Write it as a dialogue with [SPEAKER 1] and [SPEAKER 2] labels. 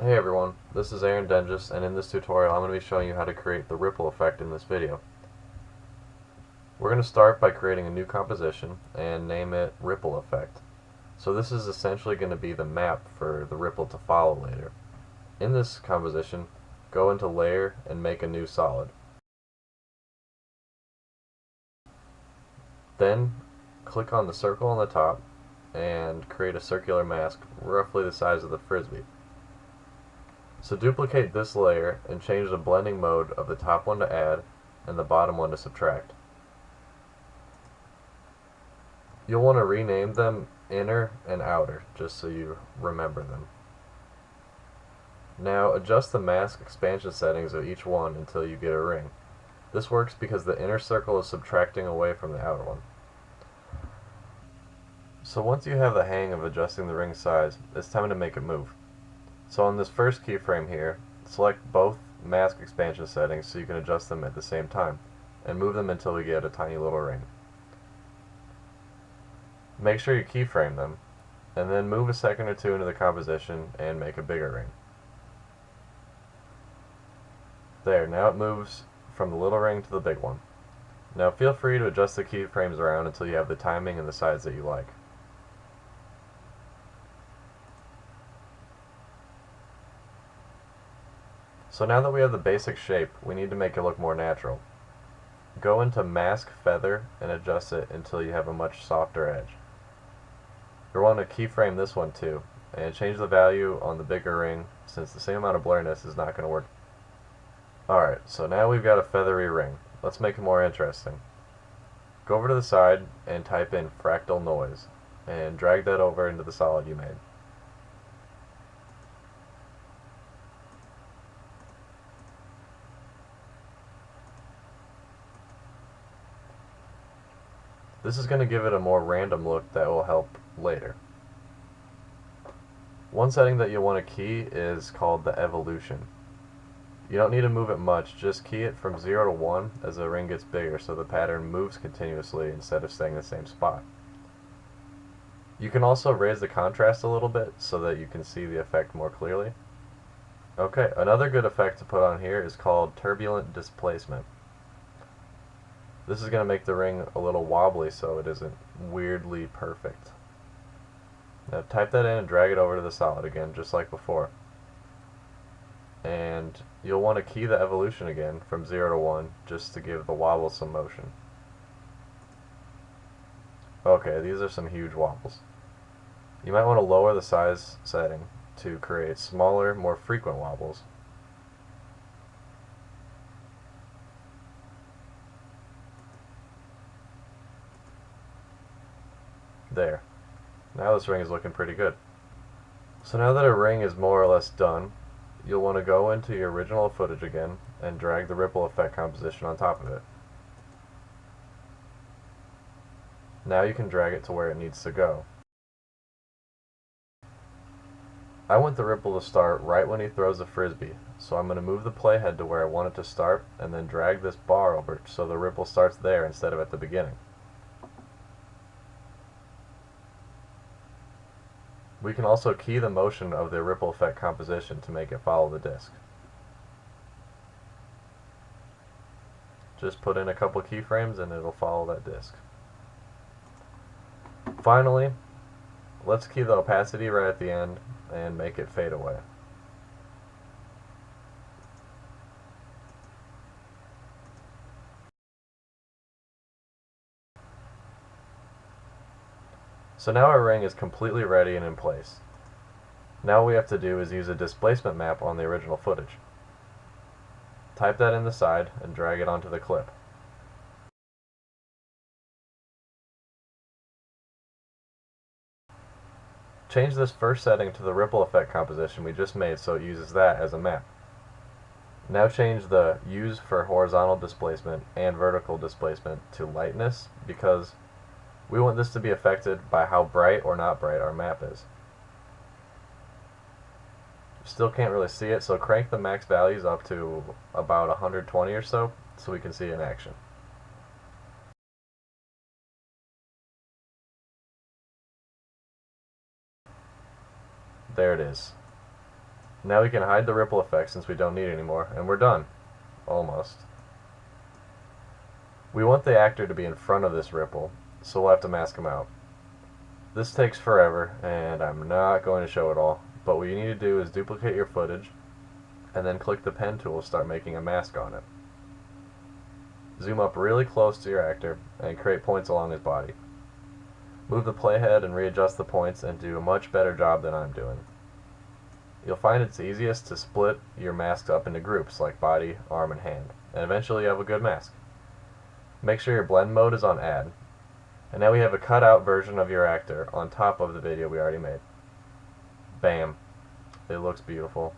[SPEAKER 1] Hey everyone, this is Doenges, and in this tutorial I'm going to be showing you how to create the ripple effect in this video. We're going to start by creating a new composition and name it Ripple Effect. So this is essentially going to be the map for the ripple to follow later. In this composition, go into Layer and make a new solid. Then click on the circle on the top and create a circular mask roughly the size of the frisbee. So duplicate this layer and change the blending mode of the top one to add and the bottom one to subtract. You'll want to rename them inner and outer just so you remember them. Now adjust the mask expansion settings of each one until you get a ring. This works because the inner circle is subtracting away from the outer one. So once you have the hang of adjusting the ring size, it's time to make it move. So on this first keyframe here, select both mask expansion settings so you can adjust them at the same time, and move them until we get a tiny little ring. Make sure you keyframe them, and then move a second or two into the composition and make a bigger ring. There, now it moves from the little ring to the big one. Now feel free to adjust the keyframes around until you have the timing and the size that you like. So now that we have the basic shape, we need to make it look more natural. Go into Mask Feather and adjust it until you have a much softer edge. You'll want to keyframe this one too, and change the value on the bigger ring since the same amount of blurriness is not going to work. Alright, so now we've got a feathery ring. Let's make it more interesting. Go over to the side and type in fractal noise, and drag that over into the solid you made. This is going to give it a more random look that will help later. One setting that you'll want to key is called the evolution. You don't need to move it much, just key it from 0 to 1 as the ring gets bigger so the pattern moves continuously instead of staying in the same spot. You can also raise the contrast a little bit so that you can see the effect more clearly. Okay, another good effect to put on here is called Turbulent Displacement. This is going to make the ring a little wobbly so it isn't weirdly perfect. Now type that in and drag it over to the solid again, just like before. And you'll want to key the evolution again from 0 to 1 just to give the wobble some motion. Okay, these are some huge wobbles. You might want to lower the size setting to create smaller, more frequent wobbles. There. Now this ring is looking pretty good. So now that a ring is more or less done, you'll want to go into your original footage again and drag the ripple effect composition on top of it. Now you can drag it to where it needs to go. I want the ripple to start right when he throws the frisbee, so I'm going to move the playhead to where I want it to start and then drag this bar over so the ripple starts there instead of at the beginning. We can also key the motion of the ripple effect composition to make it follow the disc. Just put in a couple keyframes and it'll follow that disc. Finally, let's key the opacity right at the end and make it fade away. So now our ring is completely ready and in place. Now what we have to do is use a displacement map on the original footage. Type that in the side and drag it onto the clip. Change this first setting to the ripple effect composition we just made so it uses that as a map. Now change the use for horizontal displacement and vertical displacement to lightness because we want this to be affected by how bright or not bright our map is. Still can't really see it, so crank the max values up to about 120 or so we can see it in action. There it is. Now we can hide the ripple effect since we don't need it anymore, and we're done. Almost. We want the actor to be in front of this ripple, so we'll have to mask him out. This takes forever, and I'm not going to show it all, but what you need to do is duplicate your footage, and then click the pen tool to start making a mask on it. Zoom up really close to your actor, and create points along his body. Move the playhead and readjust the points and do a much better job than I'm doing. You'll find it's easiest to split your masks up into groups like body, arm, and hand, and eventually you have a good mask. Make sure your blend mode is on add. And now we have a cut-out version of your actor on top of the video we already made. Bam. It looks beautiful.